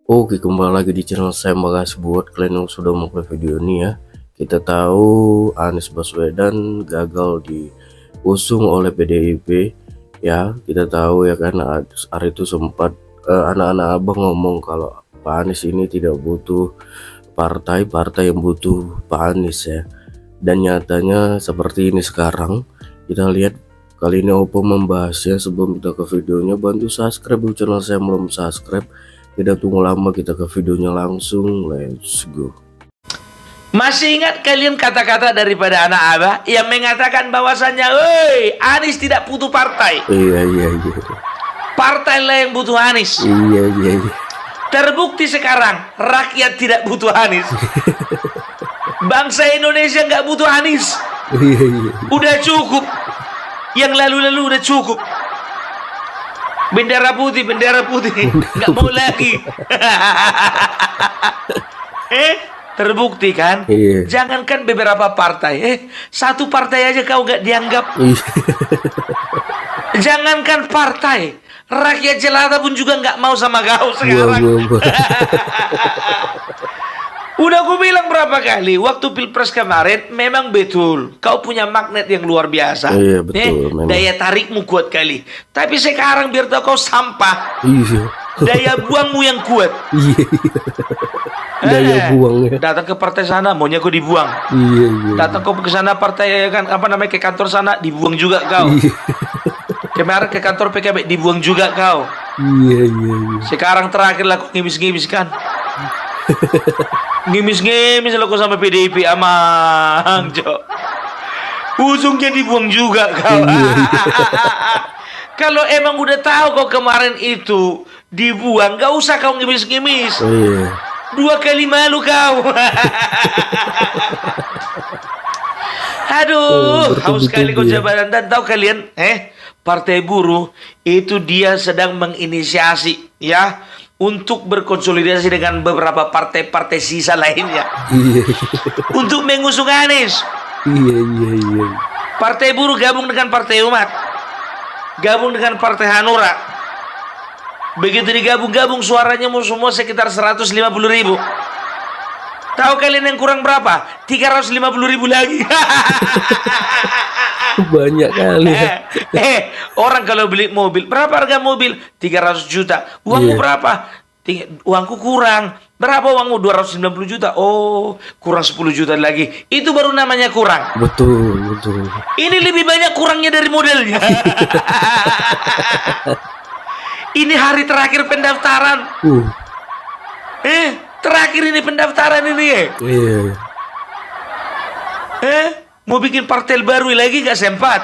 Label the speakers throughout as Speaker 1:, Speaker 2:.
Speaker 1: Oke, kembali lagi di channel saya. Makasih buat kalian yang sudah mengklik video ini ya. Kita tahu Anies Baswedan gagal diusung oleh PDIP ya. Kita tahu ya kan, hari itu sempat anak-anak abang ngomong kalau Pak Anies ini tidak butuh partai yang butuh Pak Anies ya. Dan nyatanya seperti ini sekarang. Kita lihat kali ini Oppo membahasnya. Sebelum kita ke videonya, bantu subscribe dulu channel saya belum subscribe. Tidak tunggu lama, kita ke videonya langsung. Let's go.
Speaker 2: Masih ingat kalian kata-kata daripada anak abah yang mengatakan bahwasannya, "Woi, Anies tidak butuh partai.
Speaker 1: Iya.
Speaker 2: Partailah yang butuh Anies."
Speaker 1: Iya.
Speaker 2: Terbukti sekarang rakyat tidak butuh Anies. Bangsa Indonesia nggak butuh Anies.
Speaker 1: Iya.
Speaker 2: Udah cukup. Yang lalu-lalu udah cukup. Bendera putih, nggak mau lagi. Terbukti kan?
Speaker 1: Iya.
Speaker 2: Jangankan beberapa partai, satu partai aja kau nggak dianggap.
Speaker 1: Iya.
Speaker 2: Jangankan partai, rakyat jelata pun juga nggak mau sama kau sekarang. Udah gue bilang berapa kali waktu pilpres kemarin, memang betul kau punya magnet yang luar biasa.
Speaker 1: Iya, betul, memang.
Speaker 2: Daya tarikmu kuat kali. Tapi sekarang biar tau kau sampah,
Speaker 1: Iya.
Speaker 2: daya buangmu yang kuat.
Speaker 1: Iya. Daya buang ya.
Speaker 2: Datang ke partai sana, maunya kau dibuang.
Speaker 1: Iya.
Speaker 2: Datang kau ke sana partai kan apa namanya, ke kantor sana, dibuang juga kau.
Speaker 1: Iya.
Speaker 2: Kemarin ke kantor PKB, dibuang juga kau.
Speaker 1: Iya.
Speaker 2: Sekarang terakhir lah kau ngimis-ngimis kan. Ngimis-ngimis lo kau sama PDIP, amang Jo. Ujungnya dibuang juga kau. Kalau emang udah tahu kau kemarin itu dibuang, gak usah kau ngimis-ngimis.
Speaker 1: Iya.
Speaker 2: 2 kali malu kau. Aduh, haus sekali kau jabatan. Dan tahu kalian, Partai Buruh itu dia sedang menginisiasi ya untuk berkonsolidasi dengan beberapa partai-partai sisa lainnya.
Speaker 1: Iya.
Speaker 2: Untuk mengusung Anies.
Speaker 1: Iya.
Speaker 2: Partai Buruh gabung dengan Partai Umat, gabung dengan Partai Hanura. Begitu digabung-gabung suaranya semua sekitar 150.000. Tahu kalian yang kurang berapa? 350.000 lagi.
Speaker 1: Banyak kali ya.
Speaker 2: Orang kalau beli mobil, berapa harga mobil? 300 juta. Uangmu berapa? Uangku kurang. Berapa uangmu? 290 juta. Oh, kurang 10 juta lagi. Itu baru namanya kurang.
Speaker 1: Betul.
Speaker 2: Ini lebih banyak kurangnya dari modelnya. Ini hari terakhir pendaftaran. Terakhir ini pendaftaran ini ya.
Speaker 1: Iya.
Speaker 2: Mau bikin partai baru lagi gak sempat.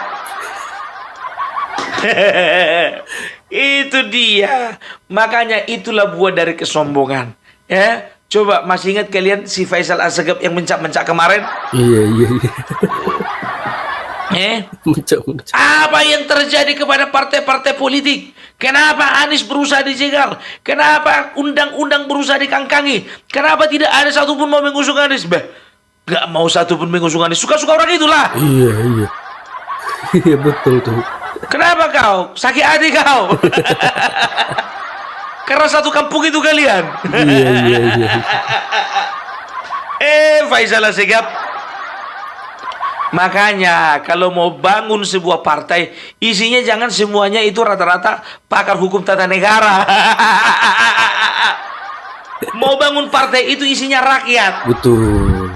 Speaker 2: Itu dia. Makanya itulah buah dari kesombongan. Ya, coba masih ingat kalian si Faisal Assegaf yang mencak-mencak kemarin?
Speaker 1: Iya. Mencak.
Speaker 2: Apa yang terjadi kepada partai-partai politik? Kenapa Anies berusaha dijegal? Kenapa undang-undang berusaha dikangkangi? Kenapa tidak ada satupun mau mengusung Anies? Gak mau satupun mengusung Anies. Suka-suka orang itulah.
Speaker 1: Iya. Iya, betul tuh.
Speaker 2: Kenapa kau? Sakit hati kau? Karena satu kampung itu kalian.
Speaker 1: Iya.
Speaker 2: Faisal Assegaf. Makanya kalau mau bangun sebuah partai, isinya jangan semuanya itu rata-rata pakar hukum tata negara. Mau bangun partai itu isinya rakyat.
Speaker 1: Betul.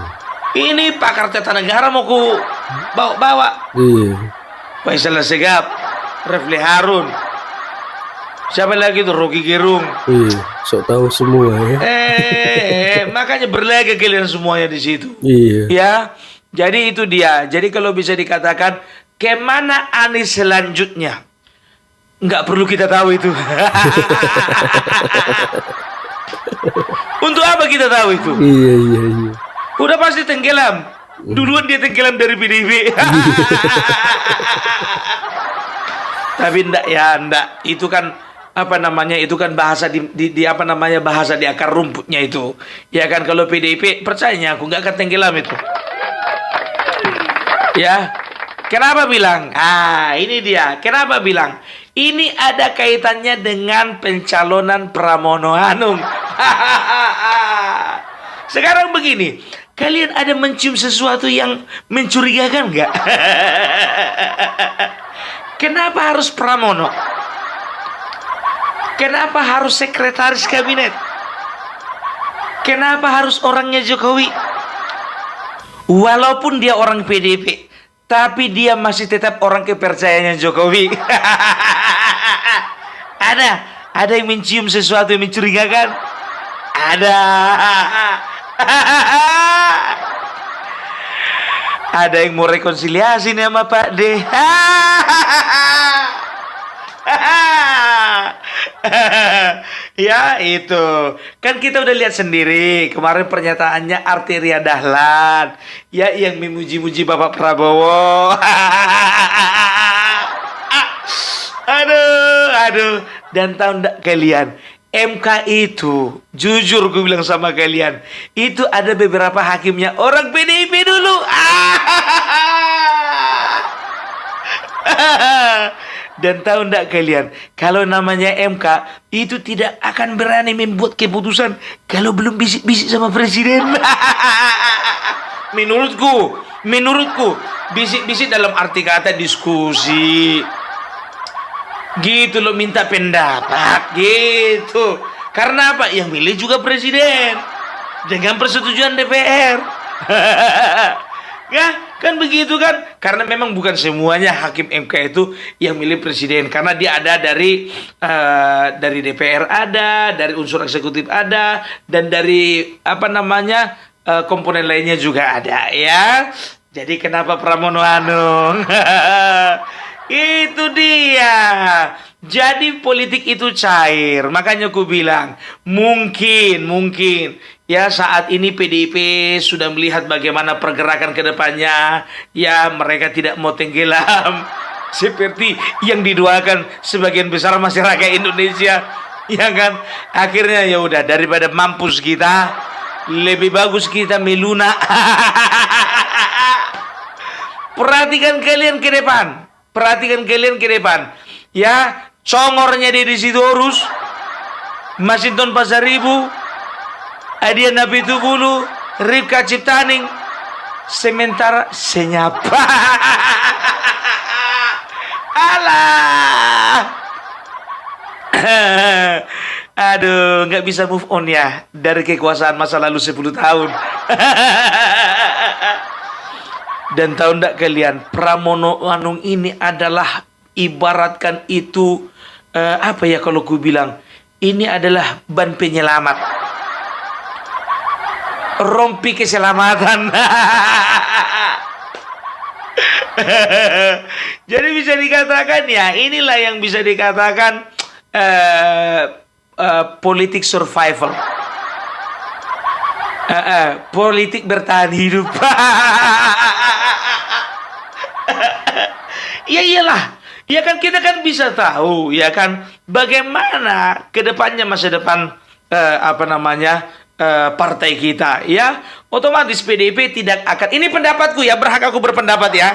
Speaker 2: Ini pakar tata negara mau ku bawa-bawa.
Speaker 1: Iya.
Speaker 2: Faisal Assegaf, Refli Harun. Siapa lagi tuh? Rocky Gerung.
Speaker 1: Iya, sok tahu semua ya.
Speaker 2: Makanya berlaga kalian semuanya di situ.
Speaker 1: Iya.
Speaker 2: Ya. Jadi itu dia. Jadi kalau bisa dikatakan kemana Anies selanjutnya, nggak perlu kita tahu itu. Untuk apa kita tahu itu?
Speaker 1: Iya.
Speaker 2: Udah pasti tenggelam. Duluan dia tenggelam dari PDIP. Tapi enggak. Itu kan apa namanya? Itu kan bahasa di apa namanya? Bahasa di akar rumputnya itu. Ya kan, kalau PDIP percaya aku nggak akan tenggelam itu. Ya, kenapa bilang? Ini dia. Kenapa bilang? Ini ada kaitannya dengan pencalonan Pramono Anung. Sekarang begini, kalian ada mencium sesuatu yang mencurigakan nggak? Kenapa harus Pramono? Kenapa harus sekretaris kabinet? Kenapa harus orangnya Jokowi? Walaupun dia orang PDIP, tapi dia masih tetap orang kepercayaannya Jokowi. Ada yang mencium sesuatu yang mencurigakan? Ada. Ada yang mau rekonsiliasi nih sama Pak D. Ya itu kan kita udah lihat sendiri kemarin pernyataannya Arteria Dahlan ya yang memuji-muji Bapak Prabowo. Aduh, dan tahu nggak kalian, MK itu jujur gue bilang sama kalian, itu ada beberapa hakimnya orang PDIP dulu. Dan tahu nggak kalian, kalau namanya MK itu tidak akan berani membuat keputusan kalau belum bisik-bisik sama presiden. Menurutku bisik-bisik dalam arti kata diskusi. Gitu loh, minta pendapat gitu. Karena apa? Yang milih juga presiden dengan persetujuan DPR. Ya, kan begitu kan? Karena memang bukan semuanya hakim MK itu yang milih presiden, karena dia ada dari DPR ada, dari unsur eksekutif ada, dan dari komponen lainnya juga ada ya. Jadi kenapa Pramono Anung? Itu dia. Jadi politik itu cair. Makanya aku bilang mungkin ya saat ini PDIP sudah melihat bagaimana pergerakan ke depannya. Ya mereka tidak mau tenggelam seperti yang didoakan sebagian besar masyarakat Indonesia. Ya kan? Akhirnya ya udah, daripada mampus kita, lebih bagus kita melunak. Perhatikan kalian ke depan. Ya, congornya Deddy Sitorus, Masinton Pasaribu, Adian Napitupulu, Rifka Ciptaning, sementara senyap. Alah. Aduh, nggak bisa move on ya dari kekuasaan masa lalu 10 tahun. Dan tahu nggak kalian, Pramono Anung ini adalah, ibaratkan itu kalau ku bilang, ini adalah ban penyelamat, rompi keselamatan. Jadi bisa dikatakan ya, inilah yang bisa dikatakan politik survival, politik bertahan hidup. Ya iyalah, ya kan kita kan bisa tahu ya kan bagaimana kedepannya masa depan partai kita ya. Otomatis PDIP tidak akan, ini pendapatku ya, berhak aku berpendapat ya,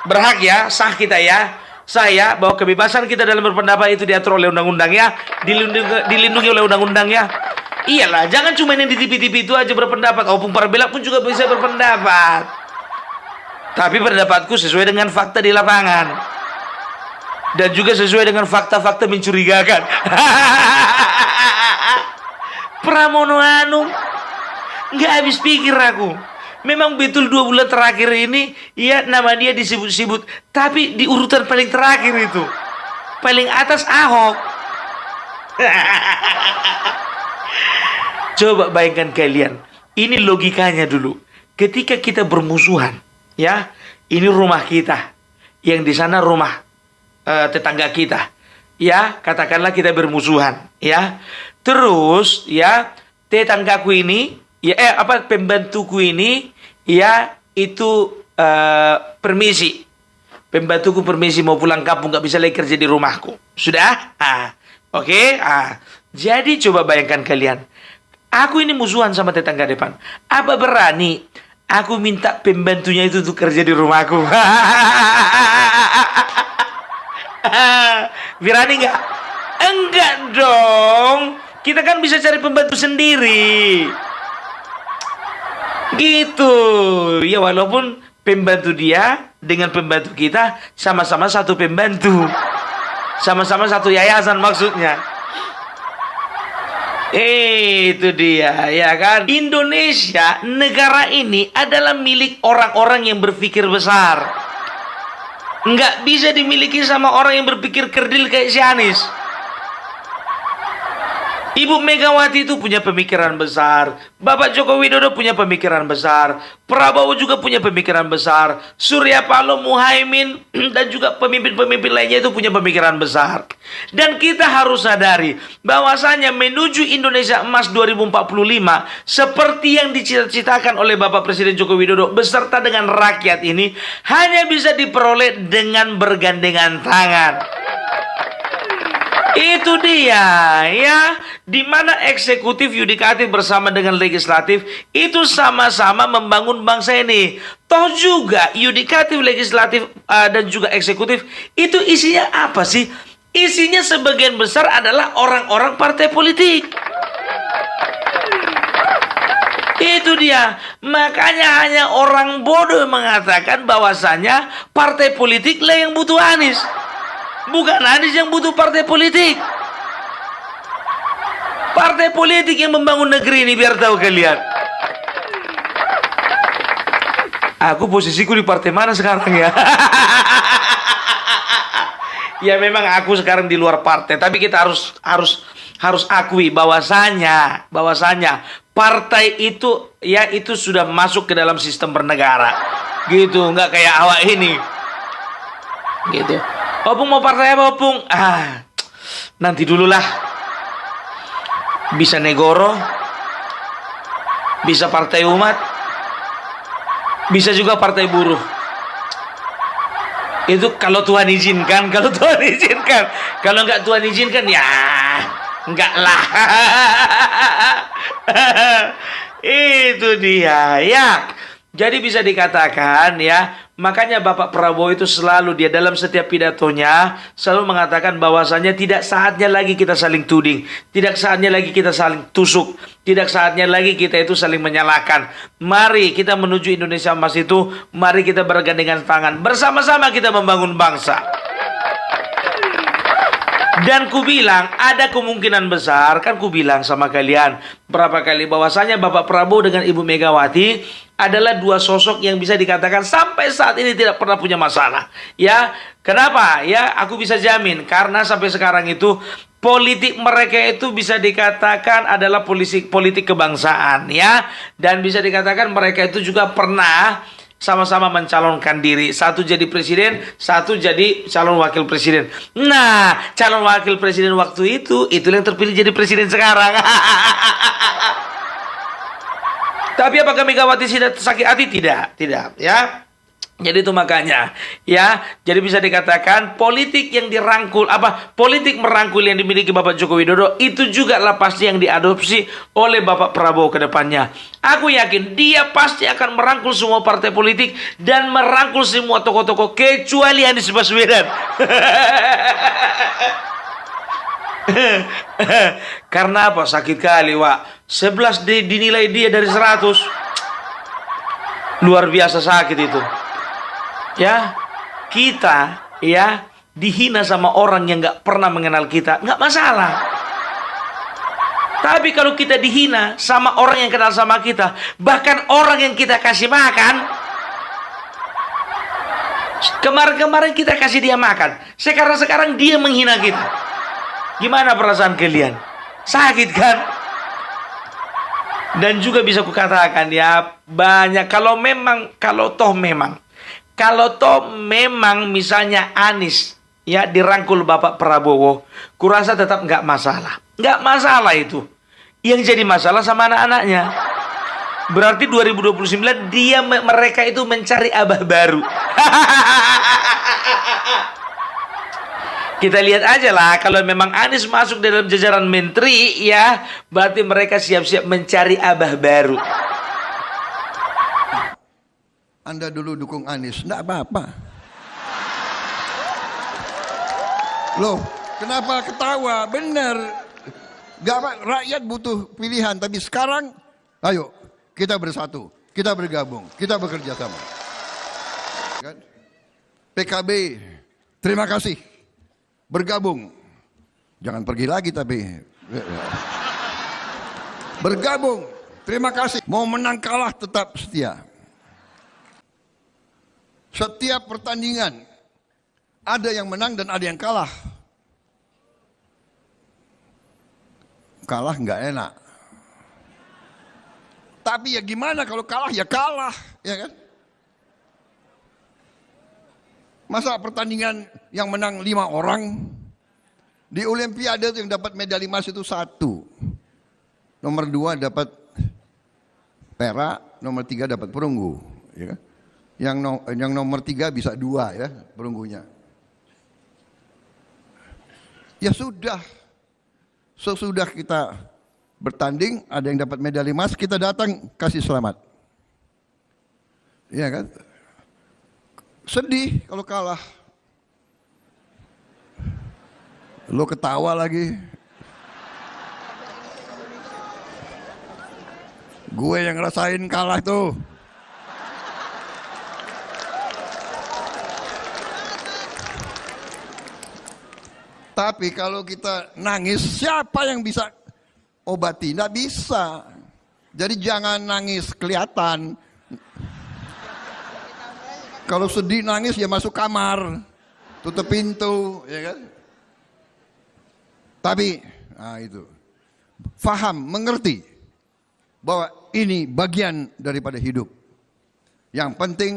Speaker 2: berhak ya, sah kita ya, saya bahwa kebebasan kita dalam berpendapat itu diatur oleh undang-undang ya, dilindungi oleh undang-undang ya. Iyalah, jangan cuma yang di TV-TV itu aja berpendapat, Opung Parbela pun juga bisa berpendapat. Tapi pendapatku sesuai dengan fakta di lapangan. Dan juga sesuai dengan fakta-fakta mencurigakan. Pramono Anung, nggak habis pikir aku. Memang betul 2 bulan terakhir ini, ya nama dia disebut-sebut. Tapi di urutan paling terakhir itu, paling atas Ahok. Coba bayangkan kalian, ini logikanya dulu. Ketika kita bermusuhan, ya, ini rumah kita, yang di sana rumah tetangga kita, ya, katakanlah kita bermusuhan, ya, terus, ya, tetanggaku ini, ya, pembantuku ini, ya, itu permisi, pembantuku permisi mau pulang kampung, nggak bisa lagi kerja di rumahku, sudah, oke, jadi coba bayangkan kalian, aku ini musuhan sama tetangga depan, apa berani aku minta pembantunya itu untuk kerja di rumahku? Berani nggak? Enggak dong. Kita kan bisa cari pembantu sendiri. Gitu. Ya walaupun pembantu dia dengan pembantu kita sama-sama satu pembantu. Sama-sama satu yayasan maksudnya. Itu dia, ya kan? Indonesia, negara ini adalah milik orang-orang yang berpikir besar. Nggak bisa dimiliki sama orang yang berpikir kerdil kayak si Anies. Ibu Megawati itu punya pemikiran besar. Bapak Joko Widodo punya pemikiran besar. Prabowo juga punya pemikiran besar. Surya Paloh, Muhaimin, dan juga pemimpin-pemimpin lainnya itu punya pemikiran besar. Dan kita harus sadari bahwasanya menuju Indonesia Emas 2045 seperti yang dicita-citakan oleh Bapak Presiden Joko Widodo beserta dengan rakyat ini hanya bisa diperoleh dengan bergandengan tangan. Itu dia, ya, di mana eksekutif, yudikatif bersama dengan legislatif itu sama-sama membangun bangsa ini. Toh juga yudikatif, legislatif dan juga eksekutif itu isinya apa sih? Isinya sebagian besar adalah orang-orang partai politik. Itu dia. Makanya hanya orang bodoh mengatakan bahwasanya partai politik lah yang butuh Anies. Bukan Anies yang butuh partai politik. Partai politik yang membangun negeri ini, biar tahu kalian. Aku posisiku di partai mana sekarang ya? Ya memang aku sekarang di luar partai, tapi kita harus akui bahwasanya partai itu ya itu sudah masuk ke dalam sistem bernegara. Gitu, nggak kayak awak ini. Gitu. Opung mau partai apa, Opung? Nanti dulu lah. Bisa Negoro, bisa Partai Umat, bisa juga Partai Buruh. Itu kalau Tuhan izinkan, Kalau nggak Tuhan izinkan, ya enggak lah. Itu dia, ya. Jadi bisa dikatakan ya, makanya Bapak Prabowo itu selalu dia dalam setiap pidatonya selalu mengatakan bahwasanya tidak saatnya lagi kita saling tuding, tidak saatnya lagi kita saling tusuk, tidak saatnya lagi kita itu saling menyalahkan. Mari kita menuju Indonesia Emas itu, mari kita bergandengan tangan, bersama-sama kita membangun bangsa. Dan ku bilang ada kemungkinan besar, kan ku bilang sama kalian berapa kali bahwasanya Bapak Prabowo dengan Ibu Megawati adalah dua sosok yang bisa dikatakan sampai saat ini tidak pernah punya masalah. Ya, kenapa? Ya, aku bisa jamin karena sampai sekarang itu politik mereka itu bisa dikatakan adalah politik kebangsaan, ya. Dan bisa dikatakan mereka itu juga pernah sama-sama mencalonkan diri. Satu jadi presiden, satu jadi calon wakil presiden. Nah, calon wakil presiden waktu itu yang terpilih jadi presiden sekarang. Tapi apakah Megawati sudah sakit hati? Tidak, ya. Jadi itu makanya, ya. Jadi bisa dikatakan politik yang dirangkul, politik merangkul yang dimiliki Bapak Joko Widodo itu juga lah pasti yang diadopsi oleh Bapak Prabowo ke depannya. Aku yakin dia pasti akan merangkul semua partai politik dan merangkul semua tokoh-tokoh kecuali Anies Baswedan. Karena apa? Sakit kali, Wak. 11 dinilai dia dari 100. Luar biasa sakit itu. Ya, kita ya dihina sama orang yang nggak pernah mengenal kita, nggak masalah. Tapi kalau kita dihina sama orang yang kenal sama kita, bahkan orang yang kita kasih makan, kemarin kita kasih dia makan, sekarang dia menghina kita. Gimana perasaan kalian? Sakit kan? Dan juga bisa kukatakan ya, banyak kalau toh memang misalnya Anies ya dirangkul Bapak Prabowo, kurasa tetap nggak masalah. Nggak masalah itu. Yang jadi masalah sama anak-anaknya. Berarti 2029 mereka itu mencari abah baru. Kita lihat aja lah, kalau memang Anies masuk dalam jajaran menteri ya, berarti mereka siap-siap mencari abah baru.
Speaker 3: Anda dulu dukung Anies, enggak apa-apa. Loh, kenapa ketawa? Benar. Gak apa, rakyat butuh pilihan, tapi sekarang, ayo kita bersatu, kita bergabung, kita bekerja sama. Kan? PKB, terima kasih, bergabung, jangan pergi lagi tapi bergabung, terima kasih. Mau menang kalah tetap setia. Setiap pertandingan ada yang menang dan ada yang kalah. Kalah nggak enak. Tapi ya gimana kalau kalah ya kalah, ya kan? Masa pertandingan yang menang 5 orang, di Olimpiade yang dapat medali emas itu 1, nomor 2 dapat perak, nomor 3 dapat perunggu, ya kan? Yang nomor 3 bisa 2 ya perunggunya. Ya sudah. Sesudah kita bertanding, ada yang dapat medali emas, kita datang kasih selamat. Iya kan? Sedih kalau kalah. Lo ketawa lagi. Gue yang ngerasain kalah tuh. Tapi kalau kita nangis, siapa yang bisa obati? Nggak bisa. Jadi jangan nangis kelihatan. Kalau sedih nangis ya masuk kamar, tutup pintu, ya kan? Tapi, nah itu, faham, mengerti bahwa ini bagian daripada hidup. Yang penting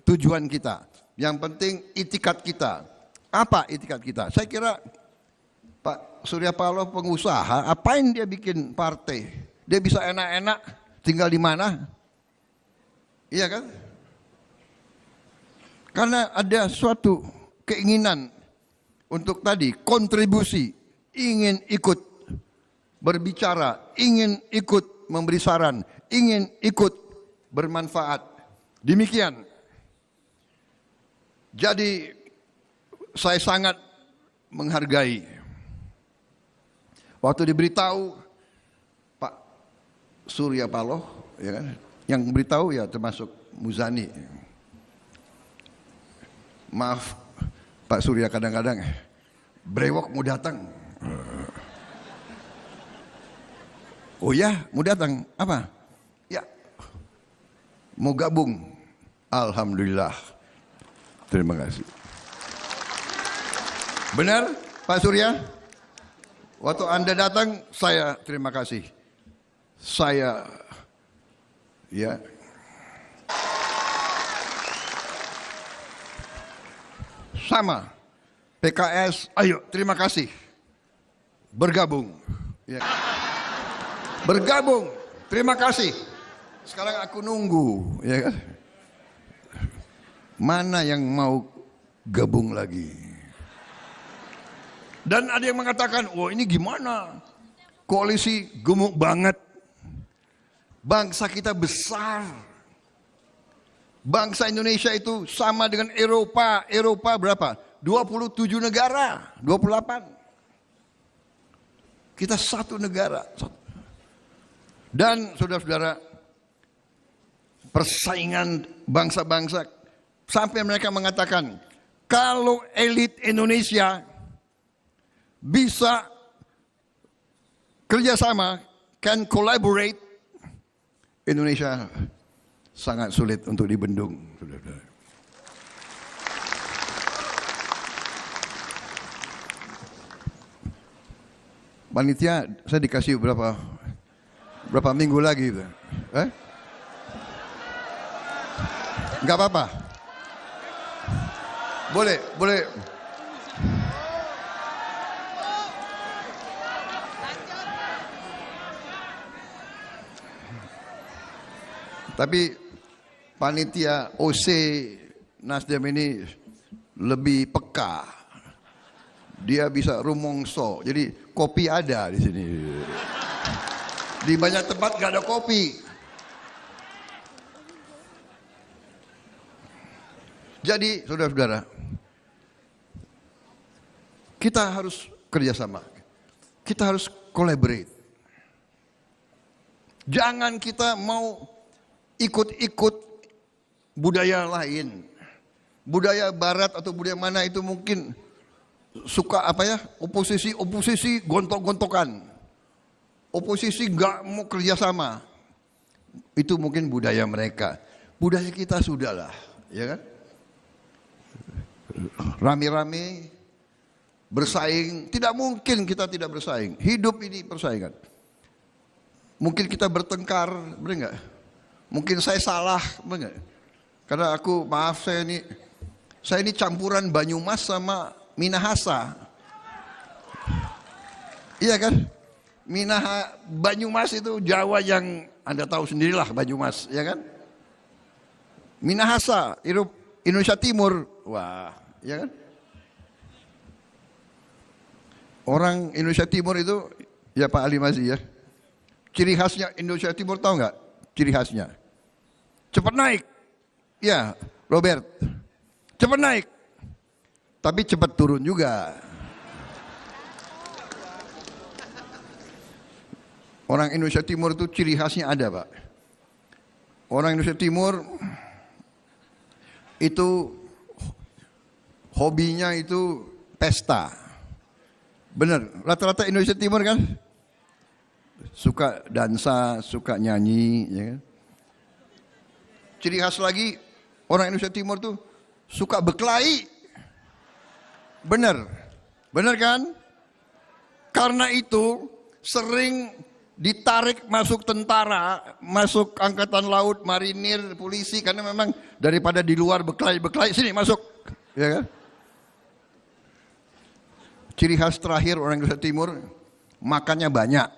Speaker 3: tujuan kita, yang penting itikat kita. Apa itikat kita? Saya kira Pak Surya Paloh pengusaha, apain dia bikin partai? Dia bisa enak-enak tinggal di mana? Iya kan? Karena ada suatu keinginan untuk tadi kontribusi, ingin ikut berbicara, ingin ikut memberi saran, ingin ikut bermanfaat. Demikian. Jadi saya sangat menghargai waktu diberitahu Pak Surya Paloh, ya kan? Yang beritahu ya termasuk Muzani. Maaf Pak Surya, kadang-kadang brewok mau datang. Oh ya, mau datang apa? Ya, mau gabung. Alhamdulillah. Terima kasih. Benar Pak Surya? Waktu Anda datang, saya terima kasih. Saya, ya, sama. PKS, ayo terima kasih. Bergabung. Ya. Bergabung, terima kasih. Sekarang aku nunggu, ya kan? Mana yang mau gabung lagi? Dan ada yang mengatakan, wah ini gimana? Koalisi gemuk banget. Bangsa kita besar. Bangsa Indonesia itu sama dengan Eropa. Eropa berapa? 27 negara, 28. Kita satu negara. Dan saudara-saudara, persaingan bangsa-bangsa, sampai mereka mengatakan, kalau elit Indonesia bisa kerjasama, can collaborate, Indonesia sangat sulit untuk dibendung. Panitia, saya dikasih berapa minggu lagi? Enggak apa-apa. Boleh. Tapi panitia OC Nasdem ini lebih peka. Dia bisa rumongso. Jadi kopi ada di sini. Di banyak tempat gak ada kopi. Jadi saudara-saudara, kita harus kerjasama. Kita harus collaborate. Jangan kita mau ikut-ikut budaya lain. Budaya barat atau budaya mana itu mungkin suka apa ya, oposisi gontok-gontokan, oposisi nggak mau kerjasama, itu mungkin budaya mereka. Budaya kita sudahlah, ya kan, rame-rame bersaing. Tidak mungkin kita tidak bersaing, hidup ini persaingan. Mungkin kita bertengkar, benar nggak? Mungkin saya salah, benar nggak? Karena aku maaf, saya ini campuran Banyumas sama Minahasa. Iya kan? Banyumas itu Jawa yang Anda tahu sendirilah, Banyumas, ya kan? Minahasa, Indonesia Timur. Wah, ya kan? Orang Indonesia Timur itu, ya Pak Ali Mazi ya. Ciri khasnya Indonesia Timur tahu nggak? Ciri khasnya cepat naik. Ya, Robert. Cepat naik. Tapi cepat turun juga. Orang Indonesia Timur itu ciri khasnya ada, Pak. Orang Indonesia Timur itu hobinya itu pesta. Bener, rata-rata Indonesia Timur kan suka dansa, suka nyanyi, ya kan? Ciri khas lagi orang Indonesia Timur tuh suka berkelahi. Bener, bener kan? Karena itu sering ditarik masuk tentara, masuk angkatan laut, marinir, polisi, karena memang daripada di luar berkelahi, sini masuk, ya kan? Ciri khas terakhir orang Indonesia Timur, makannya banyak.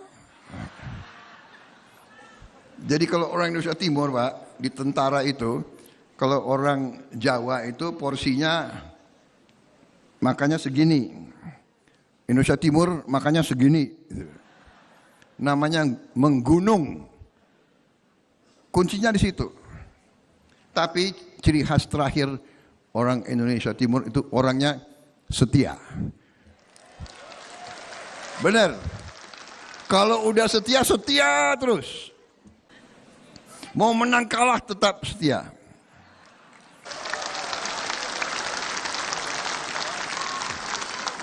Speaker 3: Jadi kalau orang Indonesia Timur, Pak, di tentara itu, kalau orang Jawa itu porsinya makannya segini. Indonesia Timur makannya segini. Namanya menggunung. Kuncinya di situ. Tapi ciri khas terakhir orang Indonesia Timur itu orangnya setia. Benar. Kalau udah setia, setia terus. Mau menang kalah tetap setia.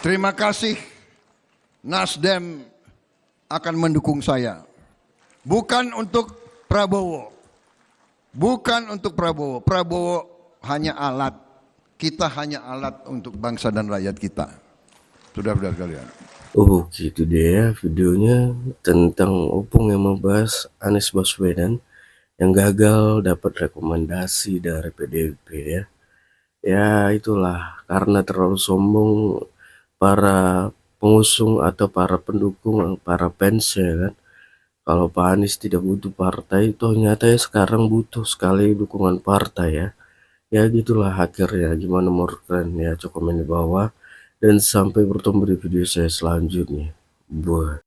Speaker 3: Terima kasih, Nasdem akan mendukung saya. Bukan untuk Prabowo. Bukan untuk Prabowo. Prabowo hanya alat. Kita hanya alat untuk bangsa dan rakyat kita. Saudara-saudara sekalian.
Speaker 1: Oh gitu deh ya videonya tentang Opung yang membahas Anies Baswedan yang gagal dapat rekomendasi dari PDIP ya. Ya itulah karena terlalu sombong para pengusung atau para pendukung, para fans ya kan. Kalau Pak Anies tidak butuh partai, toh nyatanya sekarang butuh sekali dukungan partai ya. Ya gitulah akhirnya, gimana menurut kalian ya, komen di bawah. Dan sampai bertemu di video saya selanjutnya. Buat